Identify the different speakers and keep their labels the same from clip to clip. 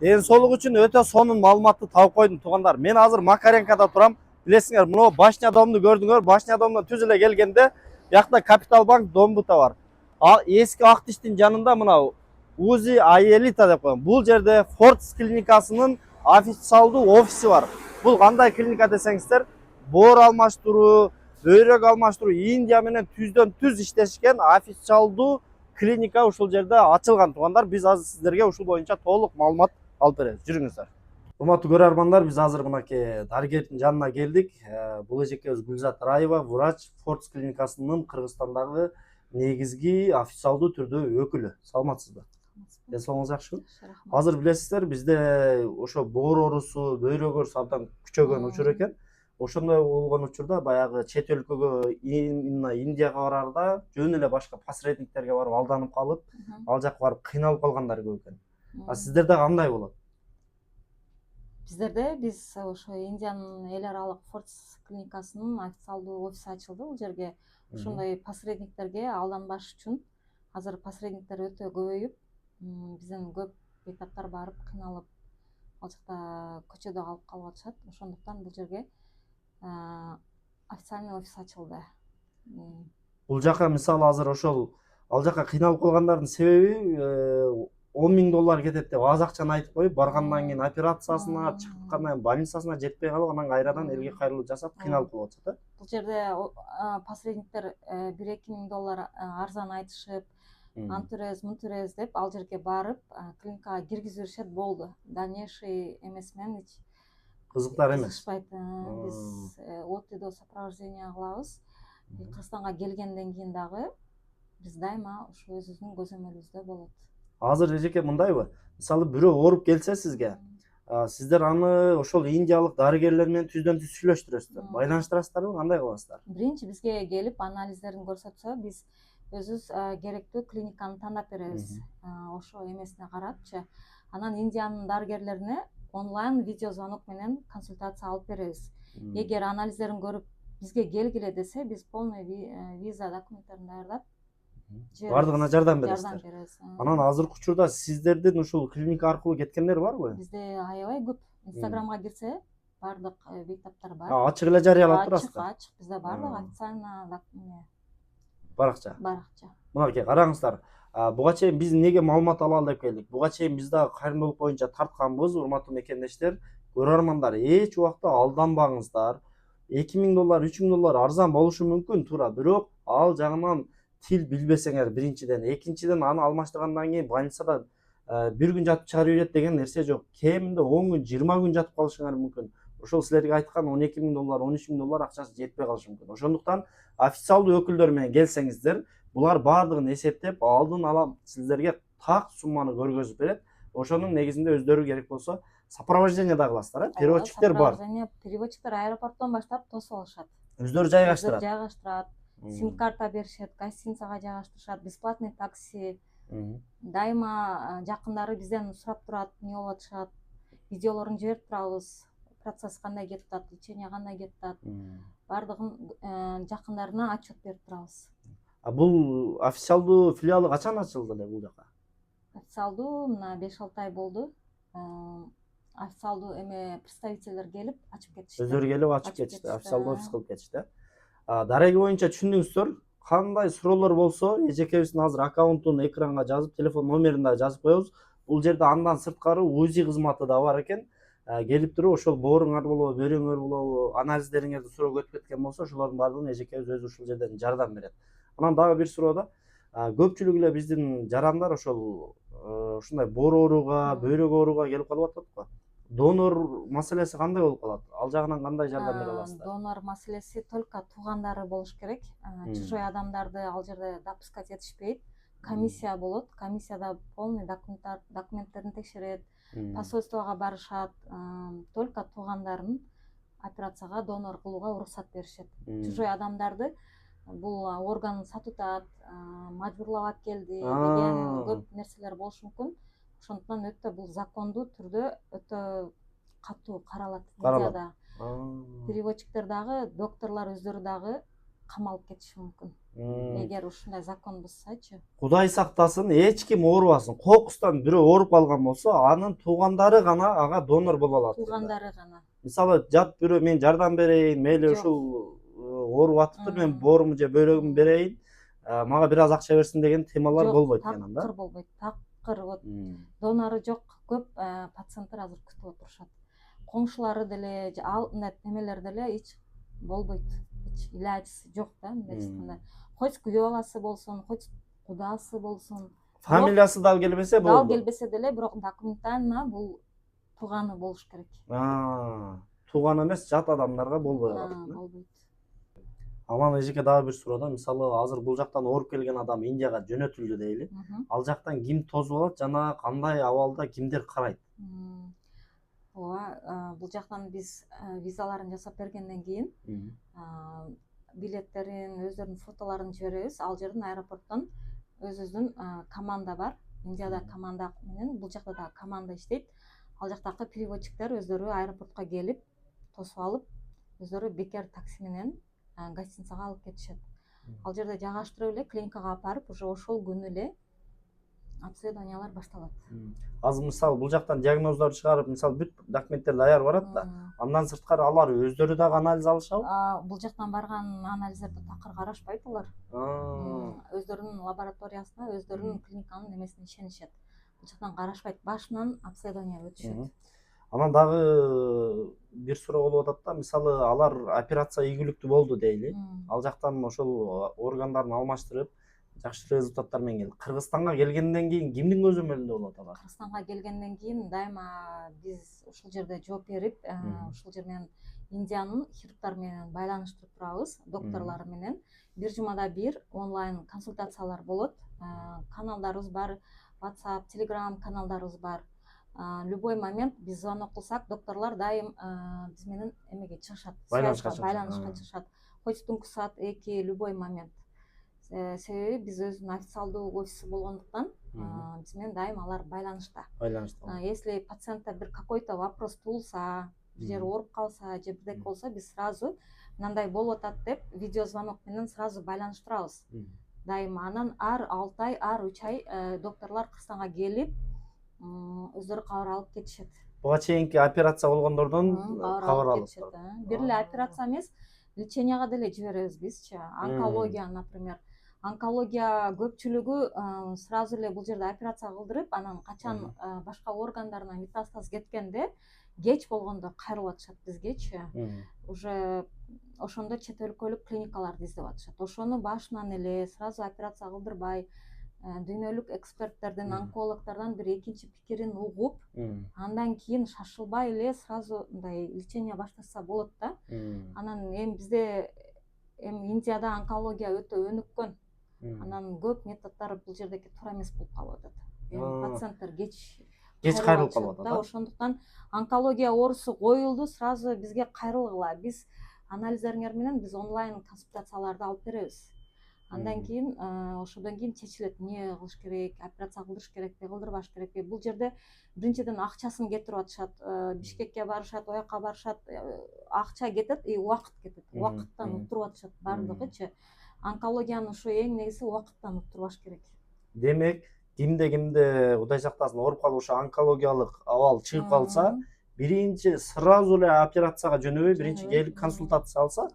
Speaker 1: ден соолук үчүн өтө сонун маалыматты таап койдум туугандар. Мен азыр Макаренкада турам. Билесиңер, мына Башня домду көрдүңөр. Башня домдон түз эле келгенде биякта Капитал банк домбута бар. Эски ак тиштин жанында мына Узи Аэлита деп коем. Бул жерде Фордс клиникасынын официалдуу офиси бар. Бул кандай клиника десеңиздер, боор алмаштыруу, бөйрөк алмаштыруу, Индия менен түздөн түз иштешкен официалдуу клиника ушул жерде ачылган туугандар. Биз азыр сиздерге ушул боюнча толук маалымат алып беребиз. Жүрүңүздөр. Урматтуу көрөрмандар, биз азыр мынакей дарыгердин жанына келдик. Бул эжекебиз Гүлзат Раева, врач, Фордс клиникасынын Кыргызстандагы негизги официалдуу түрдө өкүлү. Саламатсызбы? Ден соолугуңуз жакшыбы? Азыр билесиздер, бизде ошо боор оорусу, бөйрөк оорусу абдан күчөгөн учур экен. Ошондой болгон учурда баягы чет өлкөгө, Индияга барарда жөн эле башка посредниктерге барып алданып калып, ал жакка барып кыйналып калгандар көп экен. А сиздерде кандай болот?
Speaker 2: Биздерде биз ошо Индиянын эл аралык Фордс клиникасынын официалдуу офиси ачылды. Бул жерге ошондой посредниктерге алданбаш үчүн азыр посредниктер өтө көбөйүп, бизден көп бейтаптар барып кыйналып ал жакта көчөдө калып калып атышат. Ошондуктан бул жерге официальный офис ачылды.
Speaker 1: Бул жака мисалы азыр ошол ал жака кыйналып калгандардын себеби $10.000 кетет деп аз акчаны айтып коюп, баргандан кийин операциясына, чыккандан кийин больницасына жетпей калып, анан кайрадан элге кайрылуу жасап кыйналып калып атышат.
Speaker 2: Бул жерде посредниктер $1-2 арзан айтышып, антурез, мунтурез деп ал жерге барып, клиникага киргизип беришет, болду. Дальнейший эмес менен
Speaker 1: Кызыктар эмес.
Speaker 2: Биз от сопровождение кылабыз. Кыргызстанга келгенден кийин дагы биз дайыма ушу өзүбүздүн көзөмөлүбүздө болот.
Speaker 1: Азыр эжеке мындайбы? Мисалы бирөө ооруп келсе сизге, сиздер аны ошол индиялык дарыгерлер менен түздөн түз сүйлөштүрөсүздөр, байланыштырасыздарбы, кандай кыласыздар?
Speaker 2: Биринчи бизге келип анализдерин көрсөтсө, биз өзүбүз керектүү клиниканы тандап беребиз. Ошо эмесине карапчы, анан Индиянын дарыгерлерине онлайн видео звонок менен консультация алып беребиз. Эгер анализдерин көрүп бизге келгиле десе, биз полный виза документтерин даярдап
Speaker 1: бардыгына жардам бересиздер. Анан азыркы учурда сиздердин ушул клиника аркылуу кеткендер барбы?
Speaker 2: Бизде аябай көп. Инстаграмга кирсе, бардык бейтаптар бар.
Speaker 1: Ачык эле жарыялап турасыздар.
Speaker 2: Ачык, бизде бардык официально
Speaker 1: баракча.
Speaker 2: Баракча.
Speaker 1: Мынакей караңыздар. Буга чейин биз эмнеге маалымат алалы деп келдик? Буга чейин биз дагы кайрымдуулук боюнча тартканбыз, урматтуу мекендештер. Көрөрмандар, эч убакта алданбаңыздар. $2.000, $3.000 арзан болушу мүмкүн, туура. Бирок ал жагынан тил билбесеңер биринчиден, экинчиден аны алмаштыргандан кийин больницада бир күн жатып чыгарып ийет деген нерсе жок. Кеминде 10 күн, 20 күн жатып калышыңар мүмкүн. Ошол силерге айткан $12.000, $13.000 акчасы жетпей калышы мүмкүн. Ошондуктан официалдуу өкүлдөр менен келсеңиздер, булар баардыгын эсептеп, алдын ала сиздерге так сумманы көргөзүп берет. Ошонун негизинде өздөрү керек болсо сопровождение да кыласыздар, переводчиктер бар.
Speaker 2: Переводчиктер аэропорттон баштап тосуп алышат.
Speaker 1: Өздөрү жайгаштырат.
Speaker 2: Жайгаштырат. Сим карта беришет, гостиницага жайгаштырышат, бесплатный такси. Дайыма жакындары бизден сурап турат, эмне болуп атышат, видеолорун жиберип турабыз, процесс кандай кетип атат, лечение кандай кетип атат. Бардыгын жакындарына отчет берип турабыз.
Speaker 1: Бул официалдуу филиалы качан ачылды эле бул жака?
Speaker 2: Официалдуу мына 5-6 ай болду. Официалдуу представительдер келип ачып кетишти.
Speaker 1: Өздөрү келип ачып кетишти, официалдуу офис кылып кетишти. Дареги боюнча түшүндүңүздөр, кандай суроолор болсо, эжекебиздин азыр аккаунтун экранга жазып, телефон номерин да жазып коебуз. Бул жерде андан сырткары УЗИ кызматы да бар экен. Келип туруп ошол бооруңар болобу, бөйрөгүңөр болобу, анализдериңерди суроо өтүп кеткен болсо, ошолордун баардыгын эжекебиз өзү ушул жерден жардам берет. Анан дагы бир суроо да, көпчүлүгү эле биздин жарандар ошол ушундай боор ооруга, бөйрөк ооруга келип калып атат го. Донор маселеси кандай болуп калат? Ал жагынан кандай жардам бере аласыздар?
Speaker 2: Донор маселеси только туугандары болуш керек. Чужой адамдарды ал жерде допускать этишпейт. Комиссия болот. Комиссияда полный документтерин текшерет. Посольствого барышат. Только туугандарын операцияга донор кылууга уруксат беришет. Чужой адамдарды бул орган сатып, мажбурлап алып келди деген көп нерселер болушу мүмкүн. Ошондуктан өтө бул закондуу түрдө өтө катуу каралат Индияда. Переводчиктер дагы, докторлор өздөрү дагы камалып кетиши мүмкүн эгер ушундай закон бузсачы.
Speaker 1: Кудай сактасын, эч ким оорубасын. Кокустан бирөө ооруп калган болсо, анын туугандары гана ага донор боло алат.
Speaker 2: Туугандары гана.
Speaker 1: Мисалы, жат бирөө мен жардам берейин, мейли
Speaker 2: Жок.
Speaker 1: ушул ооруп атыптыр, мен бооруму же бөйрөгүмү берейин, мага бир аз акча берсин деген темалар болбойт экен да.
Speaker 2: Такыр болбойт. Такыр вот донору жок көп пациенттер азыр күтүп отурушат. Коңшулары деле, ал немелер деле эч болбойт. Эч илажысы жок да, мындай айтканда. Хоть күйөө баласы болсун, хоть кудасы болсун.
Speaker 1: Фамилиясы дал келбесе болду.
Speaker 2: Дал келбесе деле, бирок документально бул тууганы болуш керек.
Speaker 1: Тууган эмес, жат адамдарга болбой калат.
Speaker 2: Болбойт.
Speaker 1: Аман эжеке дагы бир суроо. Мисалы, азыр бул жактан ооруп келген адам Индияга жөнөтүлдү дейли. Ал жактан ким тосуп алат жана кандай абалда кимдер карайт?
Speaker 2: Ооба, бул жактан биз визаларын жасап бергенден кийин билеттерин, өздөрүнүн фотолорун жиберебиз. Ал жерден аэропорттон өзүбүздүн команда бар. Индияда команда менен, бул жакта да команда иштейт. Ал жактагы переводчиктер өздөрү аэропортко келип, тосуп алып, өздөрү бекер такси менен гостиницага алып кетишет. Ал жерде жайгаштырып эле клиникага алып барып, уже ошол күнү эле обследованиялар башталат.
Speaker 1: Азыр мисалы бул жактан диагноздорду чыгарып, мисалы бүт документтер даяр барат да. Андан сырткары алар өздөрү дагы анализ алышабы?
Speaker 2: Бул жактан барган анализдерди такыр карашпайт алар. Өздөрүнүн лабораториясына, өздөрүнүн клиниканын немесине ишенишет. Бул жактан карашпайт, башынан обследование өтүшөт.
Speaker 1: Анан дагы бир суроо болуп атат да, мисалы алар операция ийгиликтүү болду дейли. Ал жактан ошол органдарын алмаштырып, жакшы результаттар менен келди. Кыргызстанга келгенден кийин кимдин көзөмөлүндө болот алар?
Speaker 2: Кыргызстанга келгенден кийин дайыма биз ушул жерде жооп берип, ушул жер менен Индиянын хирургдары менен байланыштырып турабыз, докторлору менен. Бир жумада бир онлайн консультациялар болот. Каналдарыбыз бар, WhatsApp, Telegram каналдарыбыз бар. Любой момент биз звонок кылсак, докторлор дайым биз менен эмеге чыгышат, байланышка чыгышат. Хоть түнкү саат 2, любой момент. Себеби биз өзүнүн официалдуу офиси болгондуктан биз менен дайым алар байланышта. Если пациентте бир какой-то вопрос туулса, бир жери ооруп калса, же бирдеке болсо, биз сразу мындай болуп атат деп видеозвонок менен сразу байланыштырабыз. Дайыма анан ар 6 ай, ар 3 ай докторлор Кыргызстанга келип, өздөрү кабар алып кетишет.
Speaker 1: Буга чейинки операция болгондордон кабар алып
Speaker 2: кетишет. Бир эле операция эмес, леченияга деле жиберебиз бизчи. Онкология, например. Онкология көпчүлүгү сразу эле бул жерде операция кылдырып, анан качан башка органдарына метастаз кеткенде, кеч болгондо кайрылып атышат бизгечи. Уже ошондо чет өлкөлүк клиникаларды издеп атышат. Ошону башынан эле сразу операция кылдырбай, дүйнөлүк эксперттердин, онкологдордон бир экинчи пикирин угуп, андан кийин шашылбай эле сразу мындай лечение баштаса болот да. Анан эми бизде Индияда онкология өтө өнүккөн. Анан көп методдор бул жердеки туура эмес болуп калып атат. Пациенттер кеч кайрылып калып атат. Ошондуктан онкология оорусу коюлду, сразу бизге кайрылгыла. Биз анализдериңер менен биз онлайн консультацияларды алып беребиз. Андан кийин ошодон кийин чечилет, эмне кылыш керек, операция кылдырыш керекпи, кылдырбаш керекпи. Бул жерде биринчиден акчасын кетирип атышат, Бишкекке барышат, ояка барышат, акча кетет, убакыт кетет. Убакыттан уктуруп атышат бардыгычы. Онкологияны ушу эң негизи убакыттан уктурбаш керек.
Speaker 1: Демек, кимде Кудай сактасын ооруп калып ушу онкологиялык абал чыгып калса, биринчи сразу эле операцияга жөнөбөй, биринчи келип консультация алса,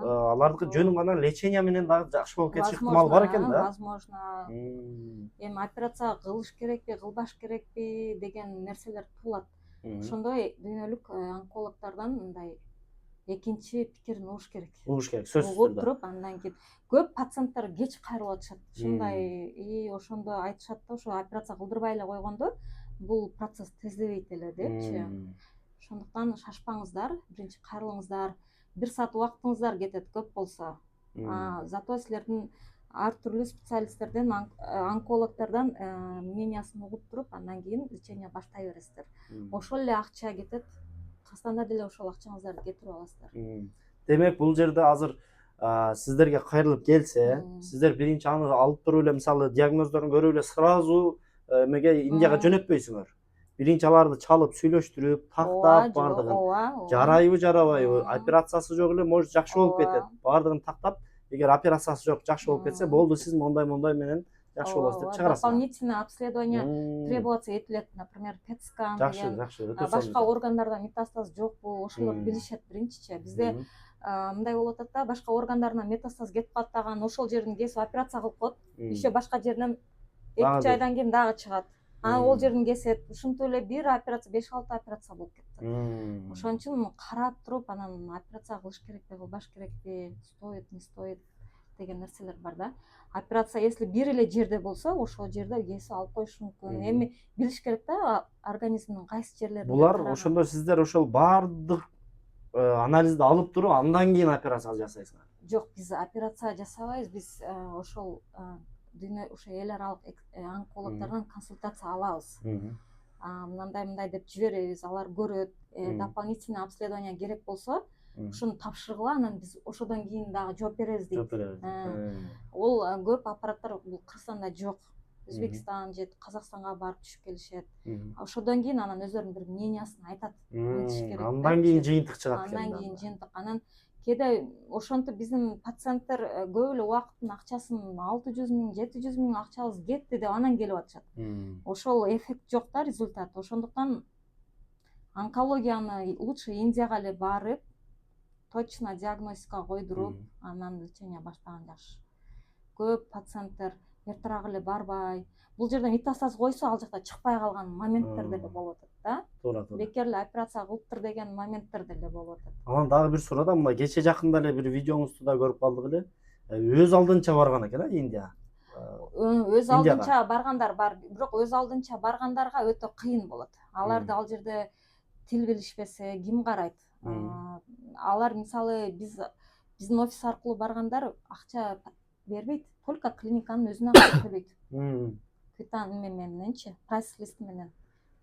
Speaker 1: алардыкы жөнүн гана лечение менен дагы жакшы болуп кетиш ыктымалы бар экен да.
Speaker 2: Возможно. Эми операция кылыш керекпи, кылбаш керекпи деген нерселер туулат. Ошондой дүйнөлүк онкологдордон мындай экинчи пикирин угуш керек.
Speaker 1: Сөзсүз
Speaker 2: угуп туруп, андан кийин көп пациенттер кеч кайрылып атышат. Ушундай ошондо айтышат да, ошо операция кылдырбай эле койгондо бул процесс тездебейт эле депчи. Ошондуктан шашпаңыздар, биринчи кайрылыңыздар. 1 саат убактыңыздар кетет көп болсо. Зато силердин ар түрлүү специалисттерден, онкологдордон мнениясын угуп туруп, андан кийин лечение баштай бересиздер. Ошол эле акча кетет. Кыргызстанда деле ошол акчаңыздарды кетирип аласыздар.
Speaker 1: Демек, бул жерде азыр сиздерге кайрылып келсе, сиздер биринчи аны алып туруп эле, мисалы, диагноздорун көрүп эле сразу эмеге Индияга жөнөтпөйсүңөр. Биринчи аларды чалып, сүйлөштүрүп, тактап бардыгын. Жарайбы, жарабайбы, операциясы жок эле, может жакшы болуп кетет. Бардыгын тактап, эгер операциясы жок жакшы болуп кетсе болду сиз мондай менен жакшы болосуз деп чыгарасыз.
Speaker 2: Дополнительный обследование требоваться этилет, например, пет скан деген.
Speaker 1: Жакшы, өтө
Speaker 2: Башка органдарда метастаз жокпу, ошолор билишет биринчичи. Бизде мындай болуп атат да, башка органдарына метастаз кетип калат дагы, ошол жерин кесип операция кылып коет. Еще башка жеринен 2-3 айдан кийин дагы чыгат. Ол жерин кесет. Ушинтип эле бир операция 5-6 операция болуп кетти. Ошон үчүн карап туруп анан операция кылыш керекпи, кылбаш керекпи, стоит, не стоит деген нерселер бар да. Операция если бир эле жерде болсо, ошол жерде кесип алып коюш мүмкүн. Эми билиш керек да, организмдин кайсы жерлеринде.
Speaker 1: Булар ошондо сиздер ошол баардык анализди алып туруп андан кийин операция жасайсыңар.
Speaker 2: Жок, биз операция жасабайбыз. Биз ошол дүйнө ошо эл аралык онкологдордон консультация алабыз. Мындай деп жиберебиз, алар көрөт, дополнительный обследование керек болсо, ушуну тапшыргыла, анан биз ошодон кийин дагы жооп беребиз дейт. Ол көп аппараттар бул Кыргызстанда жок. Өзбекстан же Казакстанга барып түшүп келишет. Ошодон кийин анан өздөрүнүн бир мнениясын айтат.
Speaker 1: Андан кийин жыйынтык чыгат экен.
Speaker 2: Андан кийин жыйынтык. Анан кээде ошентип биздин пациенттер көп эле убакыттын акчасын 600 000, 700 000 акчабыз кетти деп анан келип атышат. Ошол эффект жок да, результат. Ошондуктан онкологияны лучше Индияга эле барып, точно диагностика койдуруп, анан лечение баштаган жакшы. Көп пациенттер эртерээк эле барбай, бул жерде метастаз койсо ал жакта чыкпай калган моменттер деле болуп атат да.
Speaker 1: Туура.
Speaker 2: Бекер эле операция кылыптыр деген моменттер деле болуп атат.
Speaker 1: Анан дагы бир суроо да, мына кече жакында эле бир видеоңузду да көрүп калдык эле. Өз алдынча барган экен Индия.
Speaker 2: Өз алдынча баргандар бар, бирок өз алдынча баргандарга өтө кыйын болот. Аларды ал жерде тил билишпесе ким карайт? Алар мисалы биздин офис аркылуу баргандар акча бербейт, только клиниканын өзүнө акча төлөйт. Квитанция мененчи, прайс лист менен.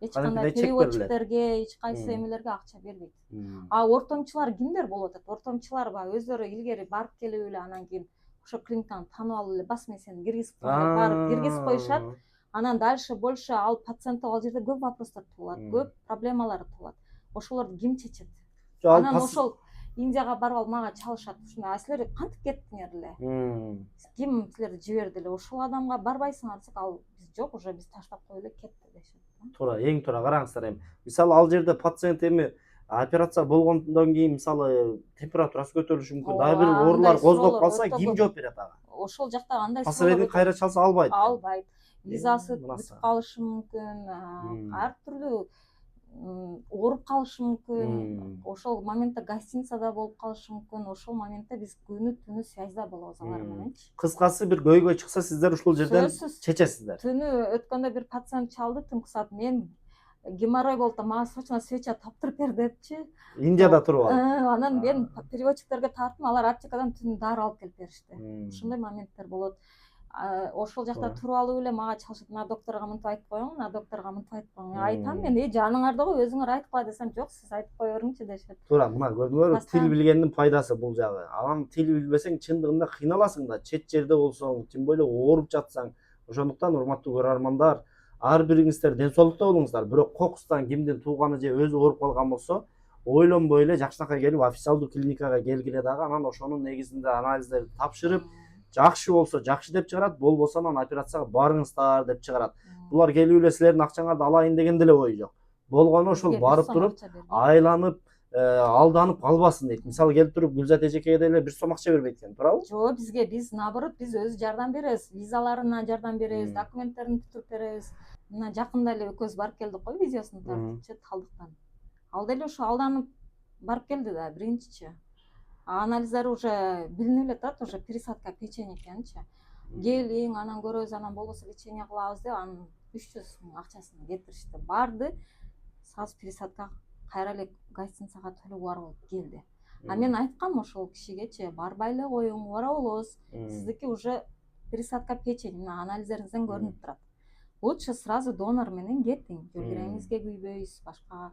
Speaker 2: Эч кандай переводчиктерге, эч кайсы эмелерге акча бербейт. Ортомчулар кимдер болуп атат? Ортомчулар өздөрү илгери барып келип эле анан кийин ошо клиниканы таанып алып эле бас мен сени киргизип коеюн деп барып киргизип коюшат. Анан дальше больше ал пациенттер ал жерде көп вопростор туулат, көп проблемалар туулат. Ошолорду ким чечет? Анан ошол Индияга барып мага чалышат. Ушундай, а силер кантип кеттиңер эле? Ким силерди жиберди эле? Ошол адамга барбайсыңар десек, ал биз жок, уже биз таштап коюп эле кетти дешет.
Speaker 1: Туура, эң туура караңыздар эми. Мисалы ал жерде пациент эми операция болгондон кийин мисалы температурасы көтөрүлүшү мүмкүн. Дагы бир оорулар козгоп калса, ким жооп берет ага?
Speaker 2: Ошол жакта андай
Speaker 1: пациент кайра чалса албайт.
Speaker 2: Албайт. Визасы бүтүп калышы мүмкүн. Ар түрдүү ооруп калышы мүмкүн. Ошол моментте гостиницада болуп калышы мүмкүн. Ошол моментте биз күнү түнү связьда болобуз алар мененчи.
Speaker 1: Кыскасы бир көйгөй чыкса, сиздер ушул жерден чечесиздер.
Speaker 2: Түнү өткөндө бир пациент чалды, түнкү саат мен геморрой болуп да, мага срочно свеча таптырып бер депчи.
Speaker 1: Индияда туруп алып.
Speaker 2: Анан мен переводчиктерге тарттым, алар аптекадан түнү дары алып келип беришти. Ушундай моменттер болот. Ошол жакта туруп алып эле мага чалышат, мына докторго мынтип айтып коюң, мына докторго мынтип айтып коюң. Айтам мен, жаныңарда го, өзүңөр айтпа десем, жок, сиз айтып кое бериңчи дешет.
Speaker 1: Туура, мына көрдүңөрбү, тил билгендин пайдасы бул жагы. Анан тил билбесең, чындыгында кыйналасың да, чет жерде болсоң, тем более ооруп жатсаң. Ошондуктан урматтуу көрөрмандар, ар бириңиздер ден соолукта болуңуздар. Бирок кокустан кимдин тууганы же өзү ооруп калган болсо, ойлонбой эле жакшынакай келип официалдуу клиникага келгиле дагы, анан ошонун негизинде анализдерди тапшырып, жакшы болсо жакшы деп чыгарат, болбосо анан операцияга барыңыздар деп чыгарат. Булар келип эле силердин акчаңарды алайын деген деле ой жок. Болгону ошол барып туруп, айланып, алданып калбасын дейт. Мисалы келип туруп Гүлзат эжекеге деле бир сом акча бербейт экен, туурабы?
Speaker 2: Жок, биз наоборот, биз өзү жардам беребиз. Визаларына жардам беребиз, документтерин бүтүрүп беребиз. Мына жакында эле экөөбүз барып келдик го, видеосун тартыпчы Талдыктан. Ал деле ошо алданып барып келди да, биринчичи. Анализдер уже билинип эле турат, уже пересадка печени экенчи. Келиң, анан көрөбүз, анан болбосо лечение кылабыз деп, анан 300 000 акчасын кетиришти. Барды, сразу пересадка кайра эле гостиницага төлөп барып келди. А мен айткам ошол кишигечи, барбай эле коюң, бара болобуз. Сиздики уже пересадка печени, мына анализдериңизден көрүнүп турат. Лучше сразу донор менен кетиң. Жүргүрөңүзгө күйбөйсүз, башка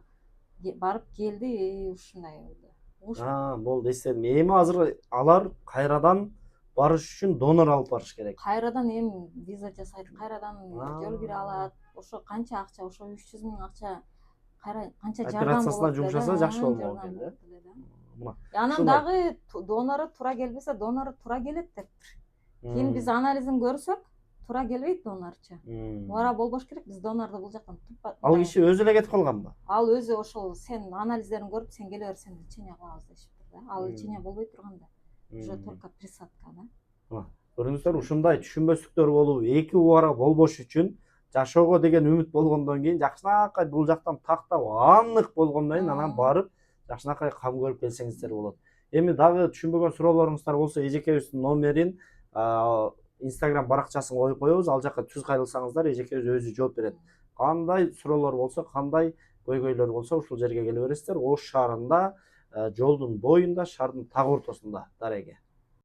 Speaker 2: барып келди, ушундай болду.
Speaker 1: Болду, эстедим. Эми азыр алар кайрадан барыш үчүн донор алып барыш керек.
Speaker 2: Кайрадан эми виза жасайт, кайрадан жол кире алат. Ошо канча акча, ошо 300 000 акча кайра канча жардам болот.
Speaker 1: Операциясына жумшаса жакшы болмок экен да. мына.
Speaker 2: Анан
Speaker 1: Ушулай.
Speaker 2: дагы донору туура келбесе, донору туура келет дептир. Кийин биз анализин көрсөк, туура келбейт донорчу. Ора болбош керек, биз донорду бул жактан туппа.
Speaker 1: Ал киши өзү эле кетип калганбы?
Speaker 2: Ал өзү ошол сен анализдерин көрүп, сен келе бер, сени лечение кылабыз дешиптир да. Ал лечение болбой турганда. Уже только присадка да.
Speaker 1: Көрүңүздөр, ушундай түшүнбөстүктөр болуп, эки убара болбош үчүн жашоого деген үмүт болгондон кийин жакшынакай бул жактан тактап анык болгондон кийин анан барып жакшынакай кам көрүп келсеңиздер болот. Эми дагы түшүнбөгөн суроолоруңуздар болсо, эжекебиздин номерин, Instagram баракчасын коюп коебуз. Ал жака түз кайрылсаңыздар, эжекебиз өзү жооп берет. Кандай суроолор болсо, кандай көйгөйлөр болсо, ушул жерге келе бересиздер. Ош шаарында, жолдун боюнда, шаардын так ортосунда дареге.